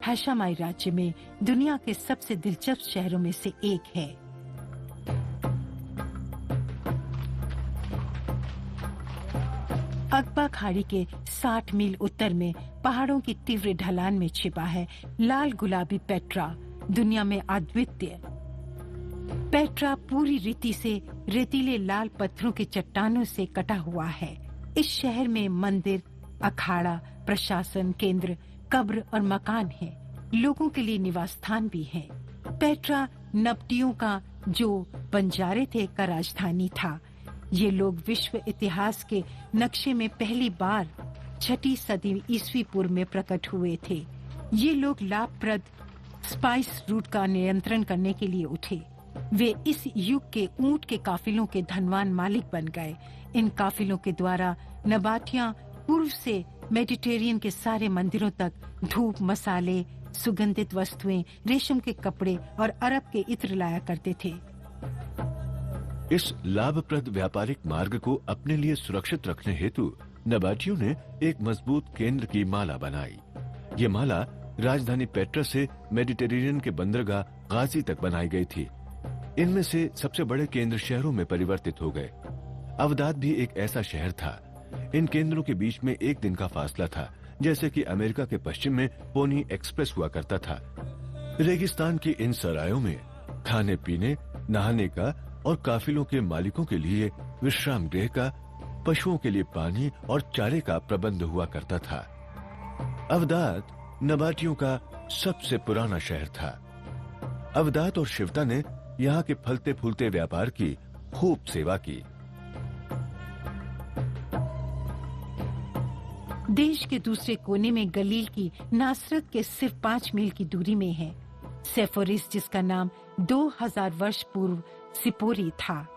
हाशामाई राज्य में दुनिया के सबसे दिलचस्प शहरों में से एक है। अकबा खाड़ी के 60 मील उत्तर में पहाड़ों की तीव्र ढलान में छिपा है लाल गुलाबी पेट्रा, दुनिया में अद्वितीय। पेट्रा पूरी रीति से रेतीले लाल पत्थरों के चट्टानों से कटा हुआ है। इस शहर में मंदिर, अखाड़ा, प्रशासन केंद्र, कब्र और मकान हैं। लोगों के लिए निवास स्थान भी हैं। पेट्रा नब्तियों का, जो बंजारे थे, का राजधानी था। ये लोग विश्व इतिहास के नक्शे में पहली बार 6ठी सदी ईस्वी पूर्व में प्रकट हुए थे। ये लोग लाभप्रद स्पाइस रूट का नियंत्रण करने के लिए उठे। वे इस युग के ऊंट के काफिलों के धनवान मालिक बन गए। इन काफिलों के द्वारा नबातियां पूर्व से मेडिटेरियन के सारे मंदिरों तक धूप, मसाले, सुगंधित वस्तुएं, रेशम के कपड़े और अरब के इत्र लाया करते थे। इस लाभप्रद व्यापारिक मार्ग को अपने लिए सुरक्षित रखने हेतु नबातियों ने एक मजबूत केंद्र की माला बनाई। ये माला राजधानी पेट्रा से मेडिटेरेनियन के बंदरगाह गाजी तक बनाई गई थी। इनमें से सबसे बड़े केंद्र शहरों में परिवर्तित हो गए। अवदाद भी एक ऐसा शहर था। इन केंद्रों के बीच में एक दिन का फासला था, जैसे कि अमेरिका के पश्चिम में पोनी एक्सप्रेस हुआ करता था। रेगिस्तान की इन सरायों में खाने पीने, नहाने का और काफिलों के मालिकों के लिए विश्राम गृह का, पशुओं के लिए पानी और चारे का प्रबंध हुआ करता था। अवदाद नबातियों का सबसे पुराना शहर था। अवदाद और शिवता ने यहाँ के फलते फूलते व्यापार की खूब सेवा की। देश के दूसरे कोने में गलील की नासरत के सिर्फ 5 मील की दूरी में है सेफोरिस, जिसका नाम 2000 वर्ष पूर्व सिपोरी था।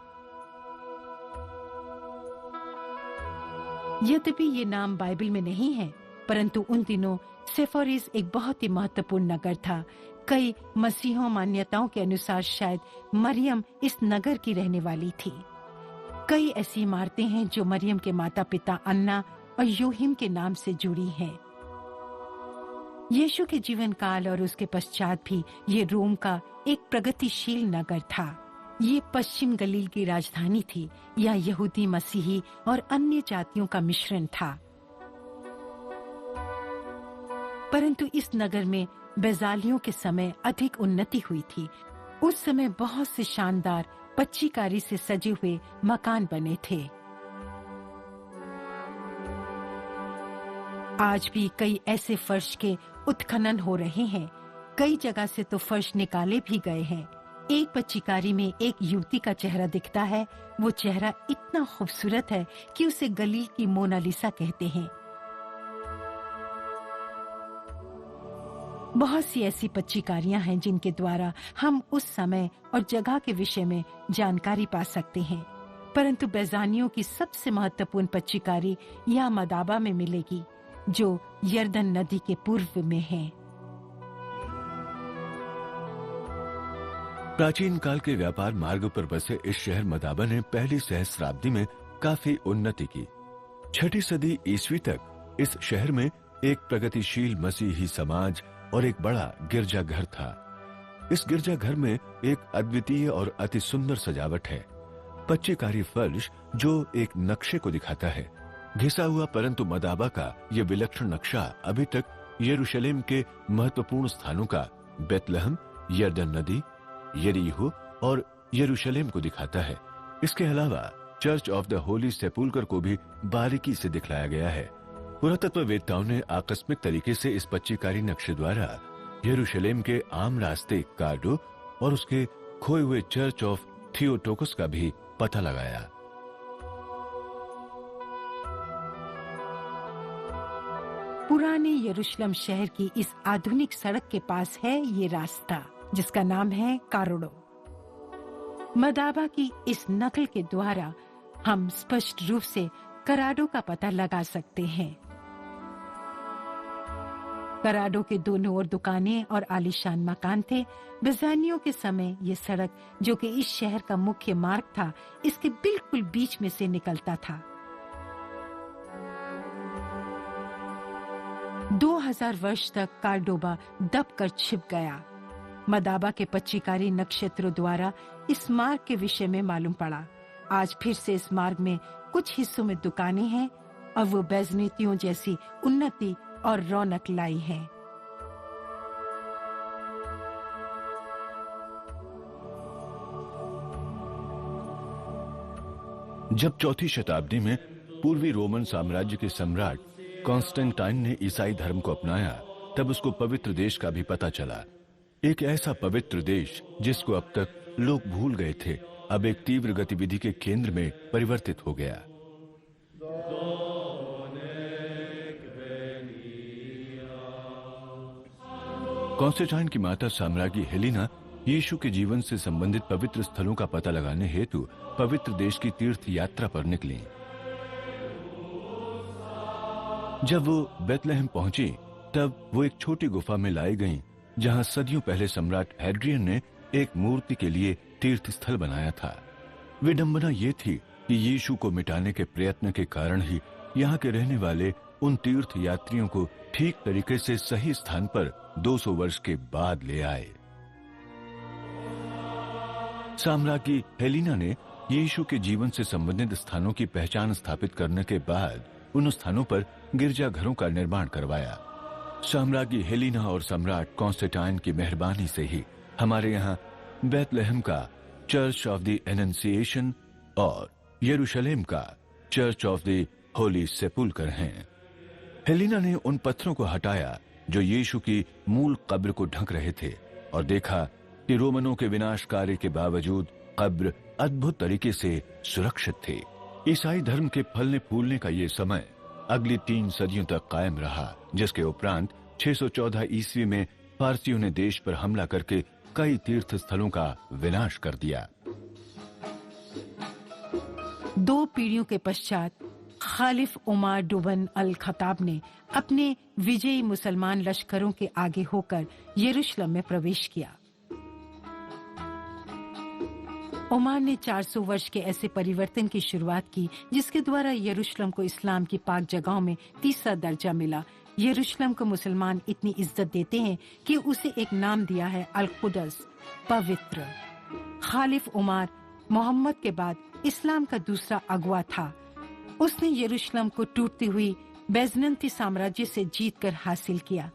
यद्यपि ये नाम बाइबल में नहीं है, परंतु उन दिनों सेफोरिस एक बहुत ही महत्वपूर्ण नगर था। कई मसीहों मान्यताओं के अनुसार शायद मरियम इस नगर की रहने वाली थी। कई ऐसी इमारतें हैं जो मरियम के माता पिता अन्ना और योहिम के नाम से जुड़ी हैं। यीशु के जीवन काल और उसके पश्चात भी ये रोम का एक प्रगतिशील नगर था। ये पश्चिम गलील की राजधानी थी। यह यहूदी, मसीही और अन्य जातियों का मिश्रण था। परंतु इस नगर में बेजालियों के समय अधिक उन्नति हुई थी। उस समय बहुत से शानदार पच्चीकारी से सजे हुए मकान बने थे। आज भी कई ऐसे फर्श के उत्खनन हो रहे हैं। कई जगह से तो फर्श निकाले भी गए हैं। एक पच्चीकारी में एक युवती का चेहरा दिखता है। वो चेहरा इतना खूबसूरत है कि उसे गलील की मोनालिसा कहते हैं। बहुत सी ऐसी पच्चीकारियां हैं जिनके द्वारा हम उस समय और जगह के विषय में जानकारी पा सकते हैं। परंतु बेजानियों की सबसे महत्वपूर्ण पच्चीकारी यहाँ मदाबा में मिलेगी, जो यर्दन नदी के पूर्व में है। प्राचीन काल के व्यापार मार्ग पर बसे इस शहर मदाबा ने पहली सहस्राब्दी में काफी उन्नति की। 6ठी सदी ईस्वी तक इस शहर में एक प्रगतिशील मसीही समाज और एक बड़ा गिरजाघर था। इस गिरजाघर में एक अद्वितीय और अति सुंदर सजावट है। पच्चीकारी फर्श जो एक नक्शे को दिखाता है, घिसा हुआ, परंतु मदाबा का यह विलक्षण नक्शा अभी तक यरूशलेम के महत्वपूर्ण स्थानों का बेतलहम, यर्दन नदी, यरीहो और यरूशलेम को दिखाता है। इसके अलावा चर्च ऑफ द होली सेपुल्कर को भी बारीकी से दिखलाया गया है। पुरातत्ववेत्ताओं ने आकस्मिक तरीके से इस पच्चीकारी नक्शे द्वारा यरूशलेम के आम रास्ते कार्डो और उसके खोए हुए चर्च ऑफ थियोटोकस का भी पता लगाया। पुराने यरूशलेम शहर की इस आधुनिक सड़क के पास है ये रास्ता, जिसका नाम है कारोडो। मदाबा की इस नकल के द्वारा हम स्पष्ट रूप से कराडो का पता लगा सकते हैं। कराडो के दोनों ओर दुकानें और आलीशान मकान थे। बिजानियों के समय ये सड़क, जो कि इस शहर का मुख्य मार्ग था, इसके बिल्कुल बीच में से निकलता था। 2000 वर्ष तक कार्डोबा दब कर छिप गया। मदाबा के पच्चीकारी नक्षत्रों द्वारा इस मार्ग के विषय में मालूम पड़ा। आज फिर से इस मार्ग में कुछ हिस्सों में दुकानें हैं और वो बैजनीतियों जैसी उन्नति और रौनक लाई है। जब चौथी शताब्दी में पूर्वी रोमन साम्राज्य के सम्राट कॉन्स्टेंटाइन ने ईसाई धर्म को अपनाया, तब उसको पवित्र देश का भी पता चला। एक ऐसा पवित्र देश जिसको अब तक लोग भूल गए थे, अब एक तीव्र गतिविधि के केंद्र में परिवर्तित हो गया। कॉन्स्टेंटाइन की माता साम्राज्ञी हेलेना यीशु के जीवन से संबंधित पवित्र स्थलों का पता लगाने हेतु पवित्र देश की तीर्थ यात्रा पर निकली। जब वो बेथलेहम पहुंची, तब वो एक छोटी गुफा में लाई गईं, जहां सदियों पहले सम्राट हेड्रियन ने एक मूर्ति के लिए तीर्थ स्थल बनाया था। विडंबना ये थी कि यीशु को मिटाने के प्रयत्न के कारण ही यहाँ के रहने वाले उन तीर्थ यात्रियों को ठीक तरीके से सही स्थान पर 200 वर्ष के बाद ले आए। साम्राज्ञी हेलेना ने यीशु के जीवन से संबंधित स्थानों की पहचान स्थापित करने के बाद उन स्थानों पर गिरजाघरों का निर्माण करवाया। साम्राज्ञी हेलेना और सम्राट कॉन्स्टेंटाइन की मेहरबानी से ही हमारे यहाँ बेथलेहम का चर्च ऑफ द एनंसिएशन और यरूशलेम का चर्च ऑफ द होली सेपुल्कर हैं। हेलेना ने उन पत्थरों को हटाया जो यीशु की मूल कब्र को ढक रहे थे और देखा कि रोमनों के विनाश कार्य के बावजूद कब्र अद्भुत तरीके से सुरक्षित थे। ईसाई धर्म के फलने फूलने का ये समय अगली 3 सदियों तक कायम रहा, जिसके उपरांत 614 ईस्वी में फारसियों ने देश पर हमला करके कई तीर्थ स्थलों का विनाश कर दिया। 2 पीढ़ियों के पश्चात खालिफ उमर डुबन अल खताब ने अपने विजयी मुसलमान लश्करों के आगे होकर यरूशलेम में प्रवेश किया। उमर ने 400 वर्ष के ऐसे परिवर्तन की शुरुआत की जिसके द्वारा यरूशलेम को इस्लाम की पाक जगहों में तीसरा दर्जा मिला। यरूशलेम को मुसलमान इतनी इज्जत देते हैं कि उसे एक नाम दिया है अल कुदस, पवित्र। खालिफ उमर मोहम्मद के बाद इस्लाम का दूसरा अगवा था। उसने यरूशलेम को टूटती हुई बैजनती साम्राज्य से जीतकर हासिल किया।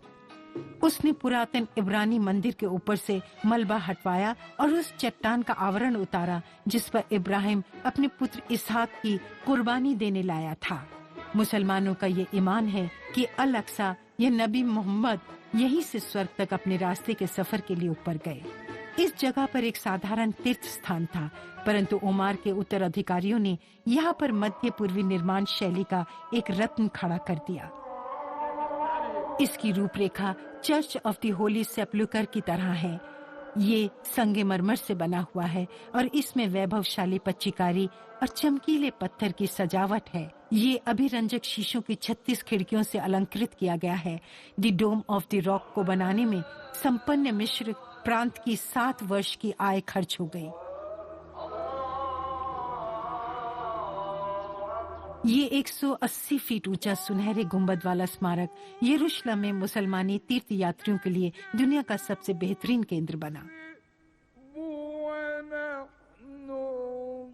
उसने पुरातन इब्रानी मंदिर के ऊपर से मलबा हटवाया और उस चट्टान का आवरण उतारा जिस पर इब्राहिम अपने पुत्र इसहाक की कुर्बानी देने लाया था। मुसलमानों का ये ईमान है कि अल अक्सा या नबी मोहम्मद यहीं से स्वर्ग तक अपने रास्ते के सफर के लिए ऊपर गए। इस जगह पर एक साधारण तीर्थ स्थान था, परंतु उमर के उत्तराधिकारियों ने यहाँ पर मध्य पूर्वी निर्माण शैली का एक रत्न खड़ा कर दिया। इसकी रूपरेखा चर्च ऑफ द होली सेपुल्कर की तरह है। ये संगमरमर से बना हुआ है और इसमें वैभवशाली पच्चीकारी और चमकीले पत्थर की सजावट है। ये अभिरंजक शीशों की 36 खिड़कियों से अलंकृत किया गया है। The Dome of the Rock को बनाने में संपन्न मिस्र प्रांत की 7 वर्ष की आय खर्च हो गई। ये 180 फीट ऊंचा सुनहरे गुंबद वाला स्मारक यरूशलेम में मुसलमानी तीर्थ यात्रियों के लिए दुनिया का सबसे बेहतरीन केंद्र बना।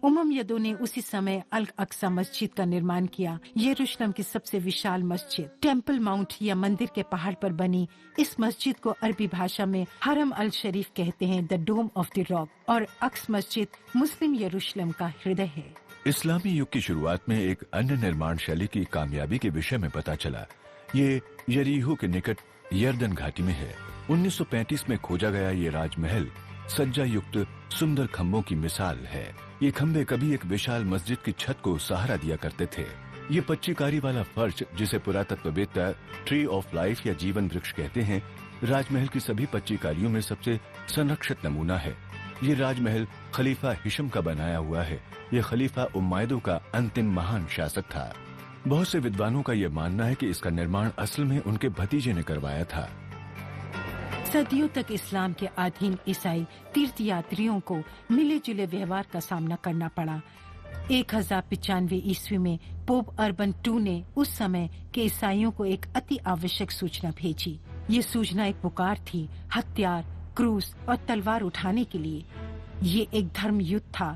उमय्यदों ने उसी समय अल अक्सा मस्जिद का निर्माण किया। यरूशलेम की सबसे विशाल मस्जिद टेम्पल माउंट या मंदिर के पहाड़ पर बनी इस मस्जिद को अरबी भाषा में हरम अल शरीफ कहते हैं, the Dome of the Rock, और अक्स मस्जिद मुस्लिम यरूशलेम का हृदय है। इस्लामी युग की शुरुआत में एक अन्य निर्माण शैली की कामयाबी के विषय में पता चला। ये यरीहो के निकट यर्दन घाटी में है। 1935 में खोजा गया ये राजमहल सज्जा युक्त सुंदर खम्भों की मिसाल है। ये खम्भे कभी एक विशाल मस्जिद की छत को सहारा दिया करते थे। ये पच्चीकारी वाला फर्श, जिसे पुरातत्ववेत्ता ट्री ऑफ लाइफ या जीवन वृक्ष कहते हैं, राजमहल की सभी पच्चीकारियों में सबसे संरक्षित नमूना है। ये राजमहल खलीफा हिशम का बनाया हुआ है। ये खलीफा उम्मयदों का अंतिम महान शासक था। बहुत से विद्वानों का यह मानना है कि इसका निर्माण असल में उनके भतीजे ने करवाया था। सदियों तक इस्लाम के अधीन ईसाई तीर्थ यात्रियों को मिले जुले व्यवहार का सामना करना पड़ा। 1095 ईस्वी में पोप अर्बन II ने उस समय के ईसाइयों को एक अति आवश्यक सूचना भेजी। ये सूचना एक पुकार थी हथियार, क्रूस और तलवार उठाने के लिए। ये एक धर्म युद्ध था